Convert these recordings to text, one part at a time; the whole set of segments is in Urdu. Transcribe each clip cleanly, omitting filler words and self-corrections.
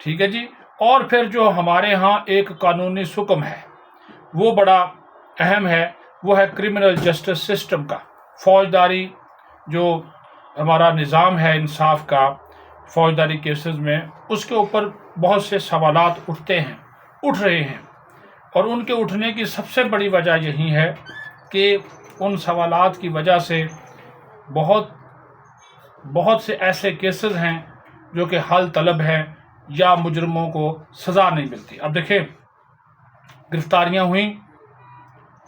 ٹھیک ہے جی. اور پھر جو ہمارے ہاں ایک قانونی حکم ہے وہ بڑا اہم ہے، وہ ہے کرمنل جسٹس سسٹم کا. فوجداری جو ہمارا نظام ہے انصاف کا، فوجداری کیسز میں اس کے اوپر بہت سے سوالات اٹھ رہے ہیں، اور ان کے اٹھنے کی سب سے بڑی وجہ یہی ہے کہ ان سوالات کی وجہ سے بہت سے ایسے کیسز ہیں جو کہ حل طلب ہیں یا مجرموں کو سزا نہیں ملتی. اب دیکھیں، گرفتاریاں ہوئیں،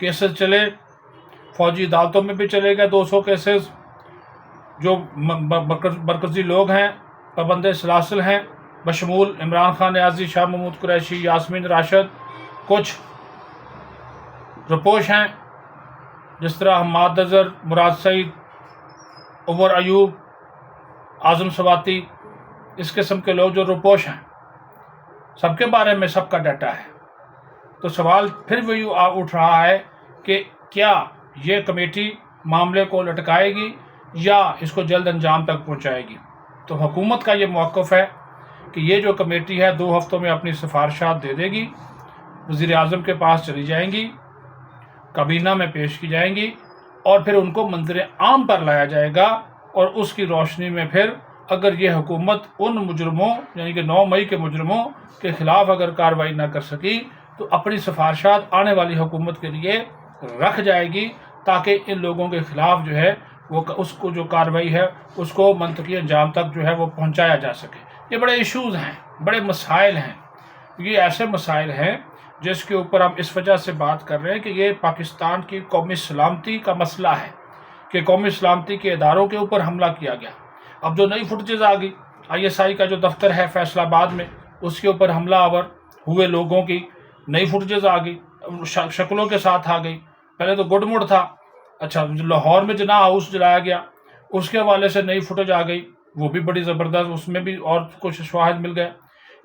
کیسز چلے، فوجی عدالتوں میں بھی چلے گئے 200 کیسز. جو مرکزی لوگ ہیں، پابند سلاسل ہیں، بشمول عمران خان نیازی، شاہ محمود قریشی، یاسمین راشد، کچھ رپوش ہیں جس طرح حماد اظہر، مراد سعید، عمر ایوب، اعظم سواتی، اس قسم کے لوگ جو رپوش ہیں، سب کے بارے میں سب کا ڈیٹا ہے. تو سوال پھر وہی اٹھ رہا ہے کہ کیا یہ کمیٹی معاملے کو لٹکائے گی یا اس کو جلد انجام تک پہنچائے گی؟ تو حکومت کا یہ موقف ہے کہ یہ جو کمیٹی ہے 2 ہفتوں میں اپنی سفارشات دے دے گی، وزیر اعظم کے پاس چلی جائیں گی، کابینہ میں پیش کی جائیں گی، اور پھر ان کو منظر عام پر لایا جائے گا. اور اس کی روشنی میں پھر اگر یہ حکومت ان مجرموں یعنی کہ 9 مئی کے مجرموں کے خلاف اگر کارروائی نہ کر سکی تو اپنی سفارشات آنے والی حکومت کے لیے رکھ جائے گی، تاکہ ان لوگوں کے خلاف جو ہے وہ اس کو جو کارروائی ہے اس کو منطقی انجام تک جو ہے وہ پہنچایا جا سکے. یہ بڑے ایشوز ہیں، بڑے مسائل ہیں. یہ ایسے مسائل ہیں جس کے اوپر ہم اس وجہ سے بات کر رہے ہیں کہ یہ پاکستان کی قومی سلامتی کا مسئلہ ہے کہ قومی سلامتی کے اداروں کے اوپر حملہ کیا گیا. اب جو نئی فوٹیجز آ گئی، ISI کا جو دفتر ہے فیصل آباد میں، اس کے اوپر حملہ آور ہوئے لوگوں کی نئی فوٹیجز آ گئی، شکلوں کے ساتھ آ گئی. پہلے تو گڈ موڈ تھا، اچھا لاہور میں جناح ہاؤس جلایا گیا، اس کے حوالے سے نئی فوٹیج آ گئی، وہ بھی بڑی زبردست، اس میں بھی اور کچھ شواہد مل گئے.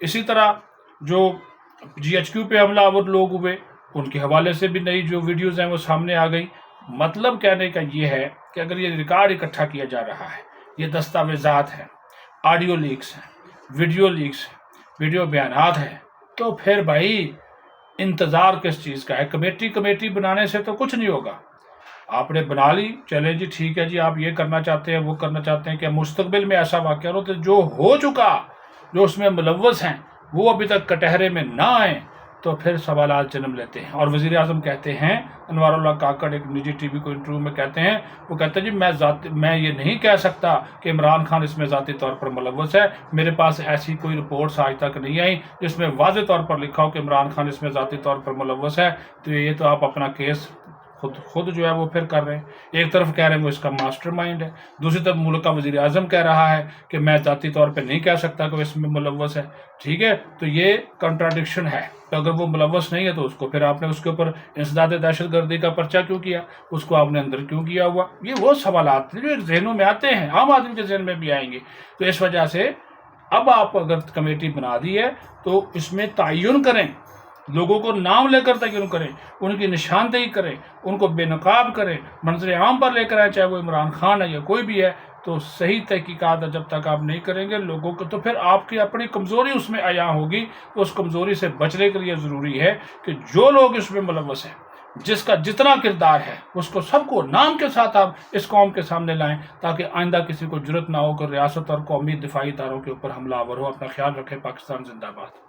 اسی طرح جو GHQ پہ حملہ آور لوگ ہوئے، ان کے حوالے سے بھی نئی جو ویڈیوز ہیں وہ سامنے آ گئی. مطلب کہنے کا یہ ہے کہ اگر یہ ریکارڈ اکٹھا کیا جا رہا ہے، یہ دستاویزات ہیں، آڈیو لیکس ہیں، ویڈیو لیکس ہیں، ویڈیو بیانات ہیں، تو پھر بھائی انتظار کس چیز کا ہے؟ کمیٹی بنانے سے تو کچھ نہیں ہوگا. آپ نے بنا لی، چلیں جی ٹھیک ہے جی، آپ یہ کرنا چاہتے ہیں، وہ کرنا چاہتے ہیں کہ مستقبل میں ایسا واقعہ ہو تو جو ہو چکا، جو اس میں ملوث ہیں، وہ ابھی تک کٹہرے میں نہ آئیں، تو پھر سوالات جنم لیتے ہیں. اور وزیر اعظم کہتے ہیں، انوار اللہ کاکڑ ایک نجی ٹی وی کو انٹرویو میں کہتے ہیں، وہ کہتے ہیں جی میں یہ نہیں کہہ سکتا کہ عمران خان اس میں ذاتی طور پر ملوث ہے. میرے پاس ایسی کوئی رپورٹس آج تک نہیں آئی جس میں واضح طور پر لکھا ہو کہ عمران خان اس میں ذاتی طور پر ملوث ہے. تو یہ تو آپ اپنا کیس خود جو ہے وہ پھر کر رہے ہیں. ایک طرف کہہ رہے ہیں وہ اس کا ماسٹر مائنڈ ہے، دوسری طرف ملک کا وزیر اعظم کہہ رہا ہے کہ میں ذاتی طور پہ نہیں کہہ سکتا کہ وہ اس میں ملوث ہے. ٹھیک ہے، تو یہ کنٹراڈکشن ہے. تو اگر وہ ملوث نہیں ہے تو اس کو پھر آپ نے اس کے اوپر انسداد دہشت گردی کا پرچہ کیوں کیا؟ اس کو آپ نے اندر کیوں کیا ہوا؟ یہ وہ سوالات جو ایک ذہنوں میں آتے ہیں، عام آدمی کے ذہن میں بھی آئیں گے. تو اس وجہ سے اب آپ اگر کمیٹی بنا دی ہے تو اس میں تعین کریں، لوگوں کو نام لے کر تعین کریں، ان کی نشاندہی کریں، ان کو بے نقاب کریں، منظر عام پر لے کر آئیں، چاہے وہ عمران خان ہے یا کوئی بھی ہے. تو صحیح تحقیقات جب تک آپ نہیں کریں گے لوگوں کو، تو پھر آپ کی اپنی کمزوری اس میں عیاں ہوگی. تو اس کمزوری سے بچنے کے لیے ضروری ہے کہ جو لوگ اس میں ملوث ہیں، جس کا جتنا کردار ہے، اس کو سب کو نام کے ساتھ آپ اس قوم کے سامنے لائیں، تاکہ آئندہ کسی کو جرت نہ ہو کر ریاست اور قومی دفاعی اداروں کے اوپر حملہ آور ہو. اپنا خیال رکھیں. پاکستان زندہ باد.